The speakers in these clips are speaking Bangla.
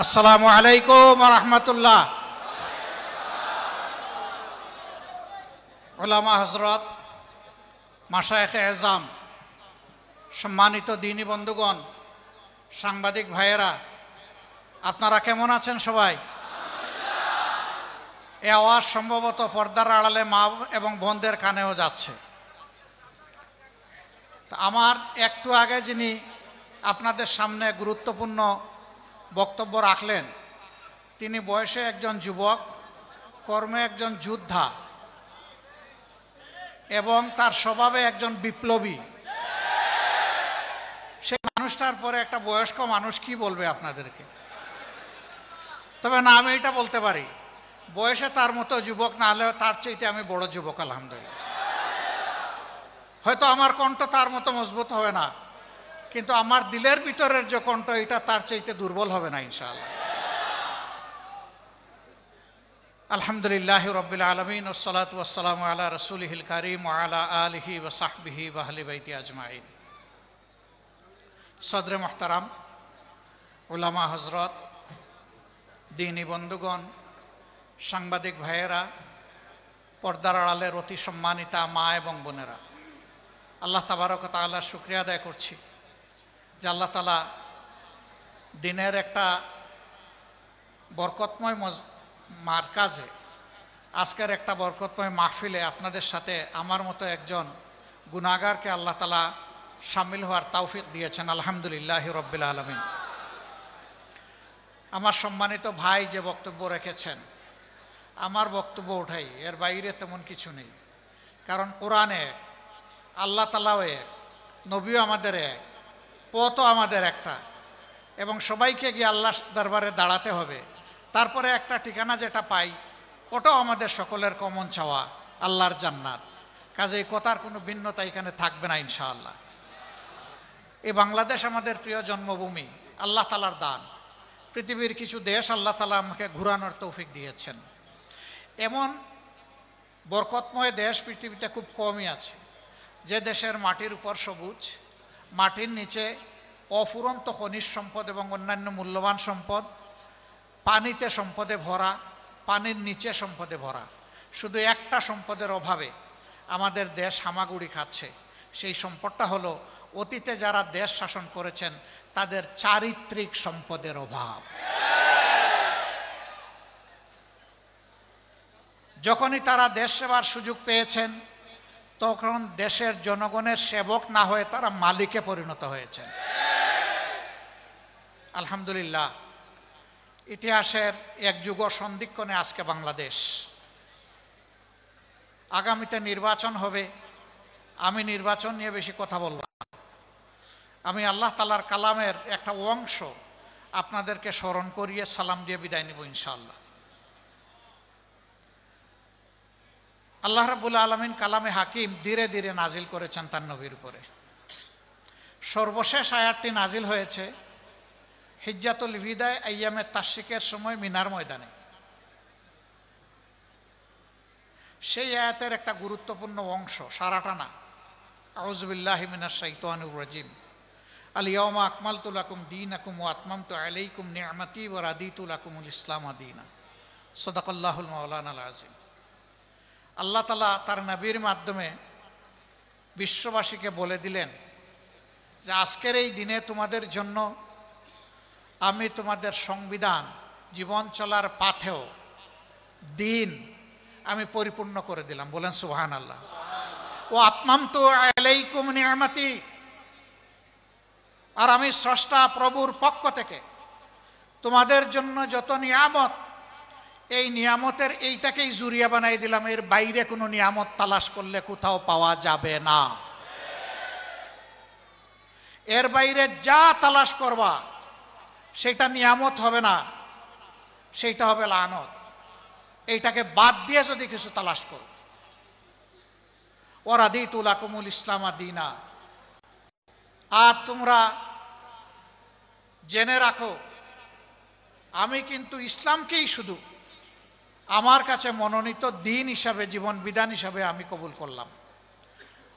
আসসালামু আলাইকুম ওয়া রাহমাতুল্লাহ। উলামা হযরত, মাশায়েখে এজাম, সম্মানিত দ্বীনী বন্ধুগণ, সাংবাদিক ভাইয়েরা, আপনারা কেমন আছেন সবাই? এই আওয়াজ সম্ভবত পর্দার আড়ালে মা এবং বোনদের কানেও যাচ্ছে। আমার একটু আগে যিনি আপনাদের সামনে গুরুত্বপূর্ণ বক্তব্য রাখলেন, তিনি বয়সে একজন যুবক, কর্মে একজন যোদ্ধা এবং তার স্বভাবে একজন বিপ্লবী। সেই মানুষটার পরে একটা বয়স্ক মানুষ কি বলবে আপনাদেরকে? তবে না, আমি এটা বলতে পারি, বয়সে তার মতো যুবক না হলেও তার চাইতে আমি বড় যুবক, আলহামদুলিল্লাহ। হয়তো আমার কণ্ঠ তার মতো মজবুত হবে না, কিন্তু আমার দিলের ভিতরের যে কণ্ঠ, এটা তার চাইতে দুর্বল হবে না ইনশাআল্লাহ। আলহামদুলিল্লাহ রাব্বিল আলামিন, ওয়াসসালাতু ওয়াসসালামু আলা রাসূলিহিল কারীম ওয়া আলা আলিহি ওয়া সাহবিহি ওয়া আহলি বাইতি আজমাইন। সদরে মুহতারাম, উলামা হযরত, দ্বীনী বন্ধুগণ, সাংবাদিক ভাইয়েরা, পর্দার আড়ালের অতি সম্মানিতা মা এবং বোনেরা, আল্লাহ তাবারক ওয়া তাআলার শুকরিয়া আদায় করছি যে আল্লাহ তাআলা দিনের একটা বরকতময় মারকাজে, আজকের একটা বরকতময় মাহফিলে আপনাদের সাথে আমার মতো একজন গুনাহগারকে আল্লাহ তাআলা শামিল হওয়ার তৌফিক দিয়েছেন। আলহামদুলিল্লাহ রাব্বিল আলামিন। আমার সম্মানিত ভাই যে বক্তব্য রেখেছেন, আমার বক্তব্য ওঠাই, এর বাইরে তেমন কিছু নেই। কারণ কোরআনে এক, আল্লাহ তাআলাও এক, নবীও আমাদের এক, পথও আমাদের একটা, এবং সবাইকে গিয়ে আল্লাহ দরবারে দাঁড়াতে হবে। তারপরে একটা ঠিকানা যেটা পাই, ওটাও আমাদের সকলের কমন চাওয়া, আল্লাহর জান্নাত। কাজেই কথার কোনো ভিন্নতা এখানে থাকবে না ইনশাআল্লাহ। এই বাংলাদেশ আমাদের প্রিয় জন্মভূমি, আল্লাহ তাআলার দান। পৃথিবীর কিছু দেশ আল্লাহ তাআলা আমাকে ঘুরানোর তৌফিক দিয়েছেন। এমন বরকতময় দেশ পৃথিবীতে খুব কমই আছে, যে দেশের মাটির উপর সবুজ, মাটির নিচে অফুরন্ত খনিজ সম্পদ এবং অন্যান্য মূল্যবান সম্পদ, পানিতে সম্পদে ভরা, পানির নিচে সম্পদে ভরা। শুধু একটা সম্পদের অভাবে আমাদের দেশ হামাগুড়ি খাচ্ছে। সেই সম্পদটা হলো অতীতে যারা দেশ শাসন করেছেন তাদের চারিত্রিক সম্পদের অভাব। যখনই তারা দেশ সেবার সুযোগ পেয়েছেন, তখন দেশের জনগণের সেবক না হয়ে তারা মালিকে পরিণত হয়েছেন। আলহামদুলিল্লাহ, ইতিহাসের এক যুগ সন্ধিক্ষণে আজকে বাংলাদেশ। আগামীতে নির্বাচন হবে, আমি নির্বাচন নিয়ে বেশি কথা বলব না। আমি আল্লাহ তাআলার কালামের একটা অংশ আপনাদেরকে স্মরণ করিয়ে সালাম দিয়ে বিদায় নিব ইনশাআল্লাহ। আল্লাহ রাব্বুল আলামিন কালামে হাকিম ধীরে ধীরে নাজিল করেছেন তার নবীর উপরে। সর্বশেষ আয়াতটি নাজিল হয়েছে হিজ্জাতুল বিদায় আইয়ামে তাশরিকের সময় মিনার ময়দানে। সেই আয়াতের একটা গুরুত্বপূর্ণ অংশ, সারাটা না। আউযু বিল্লাহি মিনাশ শাইতানির রাজিম। আল ইয়াওমা আকমালতু লাকুম দীনাকুম ওয়া আতমামতু আলাইকুম নি'মাতি ওয়া রাদিতু লাকুমুল ইসলাম দীনা। সাদাকাল্লাহুল মাওলানাল আযীম। আল্লাহ তাআলা তার নবীর মাধ্যমে বিশ্ববাসীকে বলে দিলেন যে আজকের এই দিনে তোমাদের জন্য আমি তোমাদের সংবিধান, জীবন চলার পাথেয় দিন আমি পরিপূর্ণ করে দিলাম। বলেন সুবহানাল্লাহ। ওয়া আতমামতু আলাইকুম নি'মাতি, আর আমি স্রষ্টা প্রভুর পক্ষ থেকে তোমাদের জন্য যত নিয়ামত, এই নিয়ামতের এইটাকেই জুরিয়া বানাই দিলাম। এর বাইরে কোনো নিয়ামত তালাশ করলে কোথাও পাওয়া যাবে না। এর বাইরে যা তালাশ করবা সেটা নিয়ামত হবে না, সেইটা হবে লানত। এইটাকে বাদ দিয়ে যদি কিছু তালাশ করো, ওয়া রাদিতু লাকুমুল ইসলাম দীনা। আর তোমরা জেনে রাখো, আমি কিন্তু ইসলামকেই শুধু আমার কাছে মনোনীত দিন হিসাবে, জীবন বিধান হিসাবে আমি কবুল করলাম।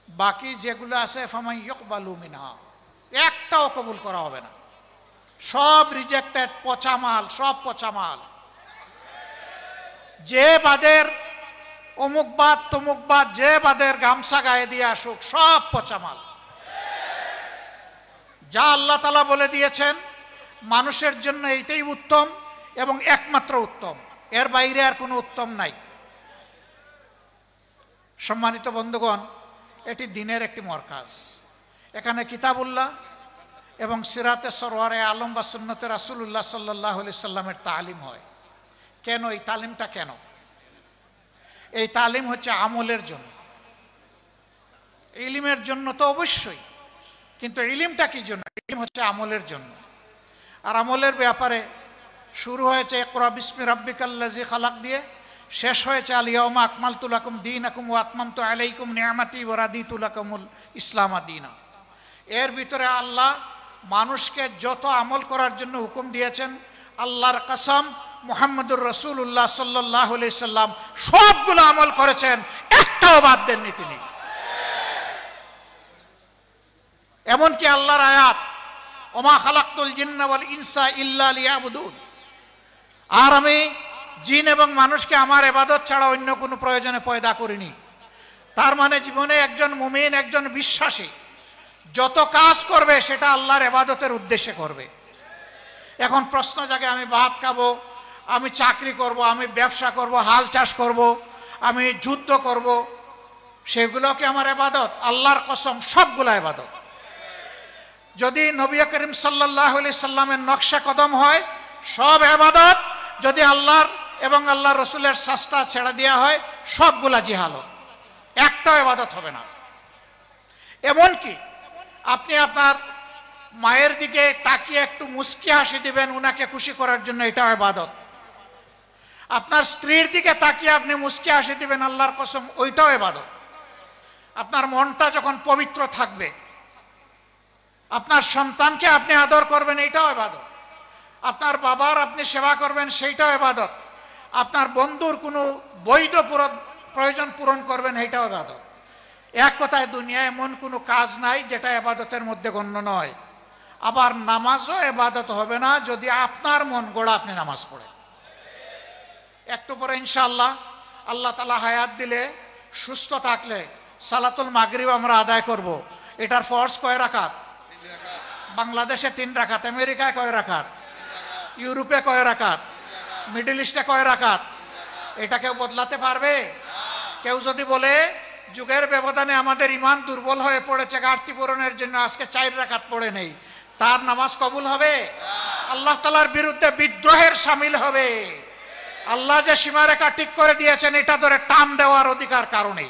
বাকি যেগুলো আছে ফামান ইয়াকবালু মিনহা, একটাও কবুল করা হবে না। সব রিজেক্টেড, পচা মাল, সব পচা মাল। যে বাদের অমুকবাদ তমুকবাদ, যে বাদের গামছা গায়ে দিয়ে আসুক, সব পচা মাল। যা আল্লাহ তাআলা বলে দিয়েছেন মানুষের জন্য এইটাই উত্তম এবং একমাত্র উত্তম, এর বাইরে আর কোনো উত্তম নাই। সম্মানিত বন্ধুগণ, এটি দিনের একটি মরকাজ। এখানে কিতাবুল্লাহ এবং সিরাতে সরওয়ারে আলম বা সুন্নতে রাসূলুল্লাহ সাল্লাল্লাহু আলাইহি সাল্লামের তালিম হয়। কেন এই তালিমটা? কেন এই তালিম? হচ্ছে আমলের জন্য। ইলমের জন্য তো অবশ্যই, কিন্তু ইলমটা কি জন্য? ইলম হচ্ছে আমলের জন্য। আর আমলের ব্যাপারে শুরু হয়েছে ইকরা বিসমি রাব্বিকাল্লাযী খালাক দিয়ে, শেষ হয়েছে আল ইয়াউমা আকমালতু লাকুম দীনাকুম ওয়া আতমামতু আলাইকুম নি'মাতি ওয়া রাদিতু লাকুমুল ইসলাম দীনা। এর ভিতরে আল্লাহ মানুষকে যত আমল করার জন্য হুকুম দিয়েছেন, আল্লাহর কসম মুহাম্মদুর রাসূলুল্লাহ সাল্লাল্লাহু আলাইহি সাল্লাম সবগুলো আমল করেছেন, একটাও বাদ দেননি তিনি। এমনকি আল্লাহর আয়াত ওমা খালাকতুল জিন্না ওয়াল ইনসা ইল্লা লিয়াবুদুন, আর আমি জিন এবং মানুষকে আমার ইবাদত ছাড়া অন্য কোনো প্রয়োজনে পয়দা করিনি। তার মানে জীবনে একজন মুমিন, একজন বিশ্বাসী যত কাজ করবে সেটা আল্লাহর ইবাদতের উদ্দেশ্যে করবে। এখন প্রশ্ন জাগে, আমি ভাত খাবো, আমি চাকরি করব, আমি ব্যবসা করব, হাল চাষ করব, আমি যুদ্ধ করব, সেগুলো কি আমার ইবাদত? আল্লাহর কসম সবগুলো ইবাদত। যদি নবী করিম সাল্লাল্লাহু আলাইহি সাল্লামের নকশা কদম হয় সব ইবাদত, যদি আল্লাহর এবং আল্লাহর রাসূলের শাস্তা ছেড়ে দেওয়া হয় সবগুলা জিহালত, একটাও ইবাদত হবে না। এমনকি আপনি আপনার মায়ের দিকে তাকিয়ে একটু মুস্কি হাসি দিবেন উনাকে খুশি করার জন্য, এটাও ইবাদত। আপনার স্ত্রীর দিকে তাকিয়ে আপনি মুস্কি হাসি দিবেন, আল্লাহর কসম ওইটাও ইবাদত। আপনার মনটা যখন পবিত্র থাকবে, আপনার সন্তানকে আপনি আদর করবেন, এইটাও ইবাদত। আপনার বাবার আপনি সেবা করবেন, সেইটাও ইবাদত। আপনার বন্ধুর কোনো বৈধ প্রয়োজন পূরণ করবেন, এইটাও ইবাদত। এক কথায় দুনিয়ায় এমন কোনো কাজ নাই যেটা ইবাদতের মধ্যে গণ্য নয়। আবার নামাজও ইবাদত হবে না যদি আপনার মন গড়া আপনি নামাজ পড়েন। একটু পরে ইনশাআল্লাহ আল্লাহ তাআলা হায়াত দিলে, সুস্থ থাকলে সালাতুল মাগরিব আমরা আদায় করব। এটার ফরজ কয় রাকাত? বাংলাদেশে 3 রাকাত, আমেরিকায় কয় রাকাত, ইউরোপে কয় রাকাত, মিডল ইস্টে কয় রাকাত? এটা কেউ বদলাতে পারবে? কেউ যদি বলে যুগের ব্যবধানে আমাদের ইমান দুর্বল হয়ে পড়েছে, ঘাটতি পূরণের জন্য আজকে 4 রাকাত পড়ে নেই, তার নামাজ কবুল হবে? আল্লাহ তাআলার বিরুদ্ধে বিদ্রোহের শামিল হবে। আল্লাহ যে সীমারেখা ঠিক করে দিয়েছেন এটা ধরে টান দেওয়ার অধিকার কারণে।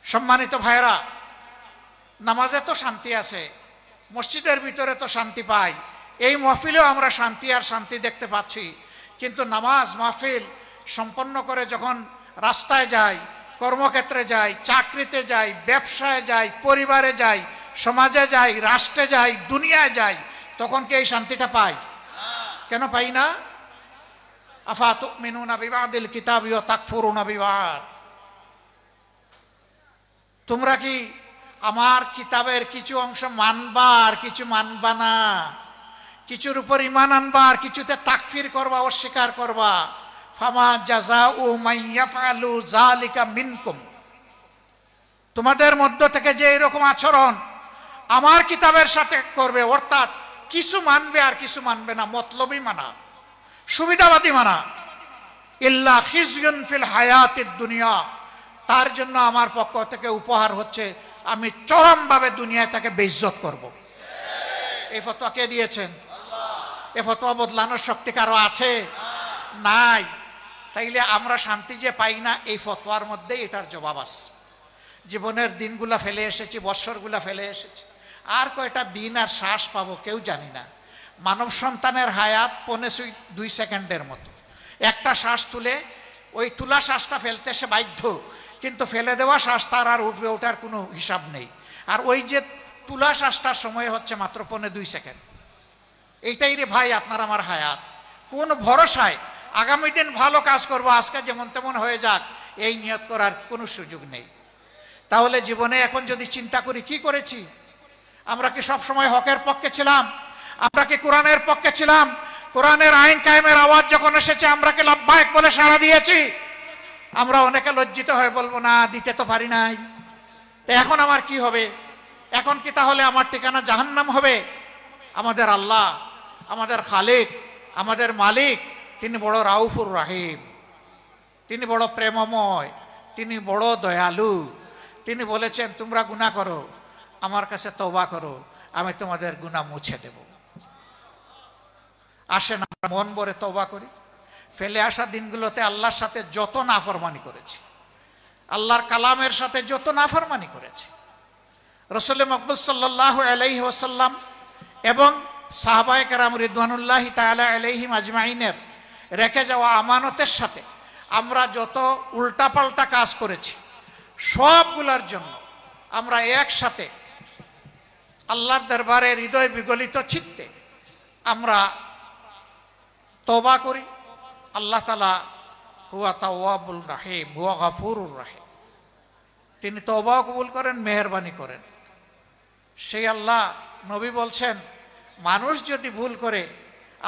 সম্মানিত ভাইরা, নামাজে তো শান্তি আছে, মসজিদের ভিতরে তো শান্তি পাই, এই মাহফিলেও আমরা শান্তি আর শান্তি দেখতে পাচ্ছি। কিন্তু নামাজ মাহফিল সম্পন্ন করে যখন রাস্তায় যাই, কর্মক্ষেত্রে যাই, চাকরিতে যাই, ব্যবসায় যাই, পরিবারে যাই, সমাজে যাই, রাষ্ট্রে যাই, দুনিয়ায় যাই, তখন কি এই শান্তিটা পাই? কেন পাই না? আফা তুমিনুনা বিবাদিল কিতাবি ওয়া তাকফুরুনা বিবাদ। তোমরা কি আমার কিতাবের কিছু অংশ মানবা আর কিছু মানবা না? কিছুর উপর ঈমান আনবা আর কিছুতে তাকফির করবা, অস্বীকার করবা। ফামা জাযাউ মান ইয়াফআলু যালিকা মিনকুম, তোমাদের মধ্য থেকে যে এরকম আচরণ আমার কিতাবের সাথে করবে, অর্থাৎ কিছু মানবে আর কিছু মানবে না, মতলবী মানা, সুবিধাবাদী মানা, ইল্লা খিজয়ুন ফিল হায়াতিদ দুনিয়া, তার জন্য আমার পক্ষ থেকে উপহার হচ্ছে আমি চরমভাবে দুনিয়ায় তাকে বেইজ্জত করব। এই ফতোয়া কে দিয়েছেন? আল্লাহ। এই ফতোয়া বদলানোর শক্তি কারো আছে? নাই। তাইলে আমরা শান্তি যে পাই না, এই ফতোয়ার মধ্যেই এটার জবাব আছে। জীবনের দিনগুলা ফেলে এসেছি, বৎসরগুলা ফেলে এসেছি, আর কয়টা দিন আর শ্বাস পাবো কেউ জানি না। মানব সন্তানের হায়াত 2 সেকেন্ডের মতো। একটা শ্বাস তুলে ওই তুলা শ্বাসটা ফেলতে সে বাধ্য, কিন্তু ফেলে দেওয়া শ্বাস তার আর উঠবে, ওটার কোনো হিসাব নেই। আর ওই যে তুলা শ্বাসটার সময় হচ্ছে মাত্র 2 সেকেন্ড। এইটাই রে ভাই আপনার আমার হায়াত। কোন ভরসায় আগামী দিন ভালো কাজ করবো, আজকে যেমন তেমন হয়ে যাক, এই নিয়ত করার কোনো সুযোগ নেই। তাহলে জীবনে এখন যদি চিন্তা করি কি করেছি, আমরা কি সব সময় হকের পক্ষে ছিলাম? আমরা কি কোরআনের পক্ষে ছিলাম? কোরআনের আইন কায়েমের আওয়াজ যখন এসেছে আমরা কি লাব্বাইক বলে সাড়া দিয়েছি? আমরা অনেকে লজ্জিত হয়ে বলবো না, দিতে তো পারি নাই, তো এখন আমার কি হবে? এখন কি তাহলে আমার ঠিকানা জাহান্নাম হবে? আমাদের আল্লাহ, আমাদের খালিক, আমাদের মালিক, তিনি বড় রাউফুর রাহিম, তিনি বড় প্রেমময়, তিনি বড় দয়ালু। তিনি বলেছেন তোমরা গুনাহ করো, আমার কাছে তওবা করো, আমি তোমাদের গুনাহ মুছে দেব। আসেন আমরা মন ভরে তওবা করি। ফেলে আসা দিনগুলোতে আল্লাহর সাথে যত নাফরমানি করেছি, আল্লাহর কালামের সাথে যত নাফরমানি করেছি, রাসূল মকবুল সাল্লাল্লাহু আলাইহি ওয়াসাল্লাম এবং সাহাবায়ে কেরাম রিদওয়ানুল্লাহি তাআলা আলাইহিম আজমাইনের রেখে যাওয়া আমানতের সাথে আমরা যত উল্টাপাল্টা কাজ করেছি, সবগুলোর জন্য আমরা একসাথে আল্লাহর দরবারে হৃদয় বিগলিত চিত্তে আমরা তওবা করি। আল্লাহ তাআলা হুয়া তাওয়াবুর রাহিম, হুয়া গফুরুর রাহিম, তিনি তওবাও কবুল করেন, মেহেরবানি করেন। সেই আল্লাহ, নবী বলছেন মানুষ যদি ভুল করে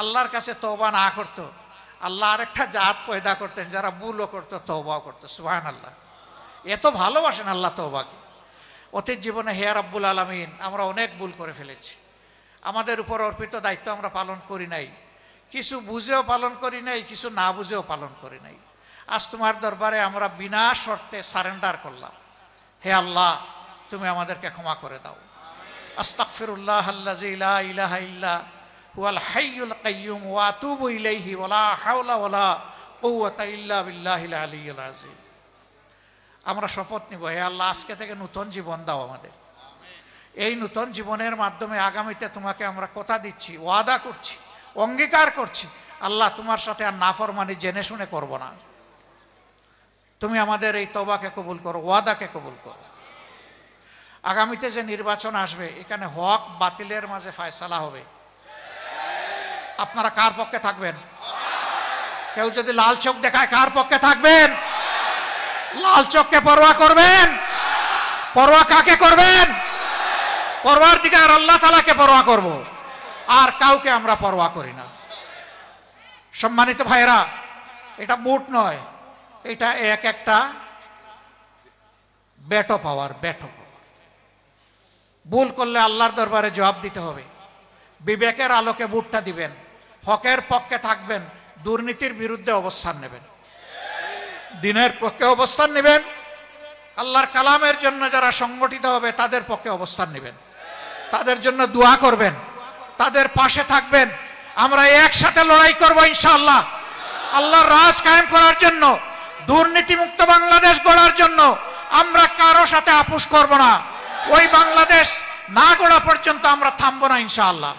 আল্লাহর কাছে তওবা না করত, আল্লাহ আরেকটা জাত পয়দা করতেন যারা ভুলও করতো তওবাও করতো। সুবহানাল্লাহ, এত ভালোবাসেন আল্লাহ তওবাকে। অতীত জীবনে হে রাব্বুল আলামিন আমরা অনেক ভুল করে ফেলেছি, আমাদের উপর অর্পিত দায়িত্ব আমরা পালন করি নাই, কিছু বুঝেও পালন করি নাই, কিছু না বুঝেও পালন করি নাই। আজ তোমার দরবারে আমরা বিনা শর্তে সারেন্ডার করলাম। হে আল্লাহ, তুমি আমাদেরকে ক্ষমা করে দাও। আস্তাগফিরুল্লাহ আল্লাযী লা ইলাহা ইল্লা হুয়াল হাইয়ুল কাইয়্যুম ওয়া আতুবু ইলাইহি ওয়ালা হাওলা ওয়ালা কুওয়াতা ইল্লা বিল্লাহিল আলিয়্যিল আযীম। আমরা শপথ নিব, হে আল্লাহ আজকে থেকে নতুন জীবন দাও আমাদের। এই নতুন জীবনের মাধ্যমে আগামীতে তোমাকে আমরা কথা দিচ্ছি, ওয়াদা করছি, অঙ্গীকার করছি, আল্লাহ তোমার সাথে আর নাফরমানি জেনে শুনে করব না। তুমি আমাদের এই তওবাকে কবুল করো, ওয়াদাকে কবুল করো। আগামীতে যে নির্বাচন আসবে, এখানে হক বাতিলের মাঝে ফয়সালা হবে। আপনারা কার পক্ষে থাকবেন? কেউ যদি লাল চোখ দেখায় কার পক্ষে থাকবেন? লাল চোখকে পরোয়া করবেন? পরোয়া কাকে করবেন? পরওয়ারদিগার আল্লাহ তাআলাকে পরোয়া করব, আর কাউকে আমরা পরোয়া করি না। সম্মানিত ভাইরা, এটা বুট নয়, এটা এক একটা বেটো পাওয়ার, বেটো পাওয়ার। ভুল করলে আল্লাহর দরবারে জবাব দিতে হবে। বিবেকের আলোকে বুটটা দিবেন, হকের পক্ষে থাকবেন, দুর্নীতির বিরুদ্ধে অবস্থান নেবেন, দিনের পক্ষে অবস্থান নেবেন, আল্লাহর কালামের জন্য যারা সংগঠিত হবে তাদের পক্ষে অবস্থান নেবেন, তাদের জন্য দোয়া করবেন, তাদের পাশে থাকবেন। আমরা একসাথে লড়াই করব ইনশাআল্লাহ, আল্লাহর রাজ কায়েম করার জন্য, দুর্নীতিমুক্ত বাংলাদেশ গড়ার জন্য। আমরা কারো সাথে আপোষ করব না। ওই বাংলাদেশ না গড়া পর্যন্ত আমরা থামবো না ইনশাআল্লাহ।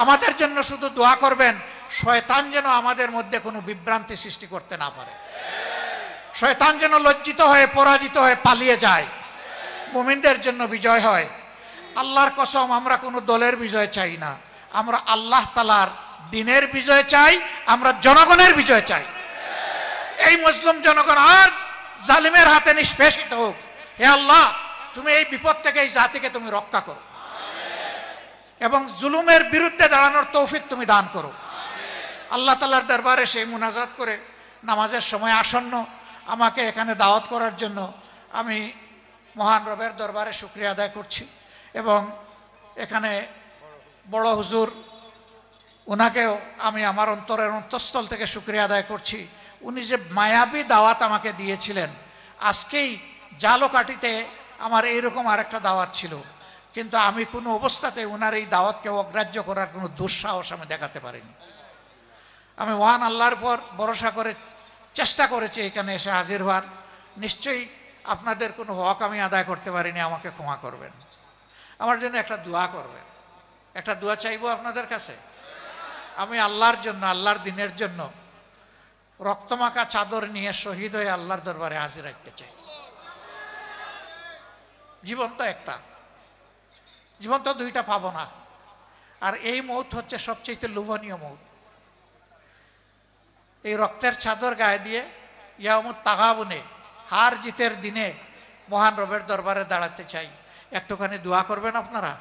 আমাদের জন্য শুধু দোয়া করবেন, শয়তান যেন আমাদের মধ্যে কোনো বিভ্রান্তি সৃষ্টি করতে না পারে, শয়তান যেন লজ্জিত হয়ে পরাজিত হয়ে পালিয়ে যায়, মুমিনদের জন্য বিজয় হয়। আল্লাহর কসম, আমরা কোনো দলের বিজয় চাই না, আমরা আল্লাহ তাআলার দ্বীনের বিজয় চাই, আমরা জনগণের বিজয় চাই। এই মুসলিম জনগণ আর জালিমের হাতে নিষ্পেষিত হোক। হে আল্লাহ, তুমি এই বিপদ থেকে এই জাতিকে তুমি রক্ষা করো এবং জুলুমের বিরুদ্ধে দাঁড়ানোর তৌফিক তুমি দান করো। আল্লাহ তাআলার দরবারে সেই মুনাজাত করে, নামাজের সময় আসন্ন, আমাকে এখানে দাওয়াত করার জন্য আমি মহান রবের দরবারে শুকরিয়া আদায় করছি। এবং এখানে বড় হুজুর, ওনাকেও আমি আমার অন্তরের অন্তঃস্থল থেকে শুকরিয়া আদায় করছি। উনি যে মায়াবী দাওয়াত আমাকে দিয়েছিলেন, আজকেই জালকাঠিতে আমার এইরকম আরেকটা দাওয়াত ছিল, কিন্তু আমি কোনো অবস্থাতে ওনার এই দাওয়াতকে অগ্রাহ্য করার কোনো দুঃসাহস আমি দেখাতে পারিনি। আমি মহান আল্লাহর উপর ভরসা করে চেষ্টা করেছি এখানে এসে হাজির হওয়ার। নিশ্চয়ই আপনাদের কোনো হক আমি আদায় করতে পারিনি, আমাকে ক্ষমা করবেন। আমার জন্য একটা দোয়া করবেন, একটা দোয়া চাইবো আপনাদের কাছে। আমি আল্লাহর জন্য, আল্লাহর দ্বীনের জন্য রক্তমাখা চাদর নিয়ে শহীদ হয়ে আল্লাহর দরবারে হাজির রাখতে চাই। জীবন তো একটা, জীবন তো দুইটা পাবো না, আর এই মৌত হচ্ছে সবচেয়ে লোভনীয় মৌত। এই রক্তের চাদর গায়ে দিয়ে ইয়ামুত তাগাবুনে, হার জিতের দিনে মহান রবের দরবারে দাঁড়াতে চাই। একটুখানি দোয়া করবেন আপনারা?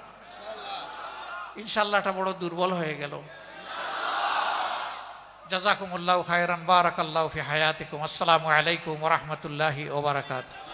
ইনশাআল্লাহ এটা বড় দুর্বল হয়ে গেল। জাযাকুমুল্লাহু খায়রান, বারাকাল্লাহু ফি হায়াতিকুম। আসসালামু আলাইকুম ওয়া রাহমাতুল্লাহি ওয়া বারাকাতুহু।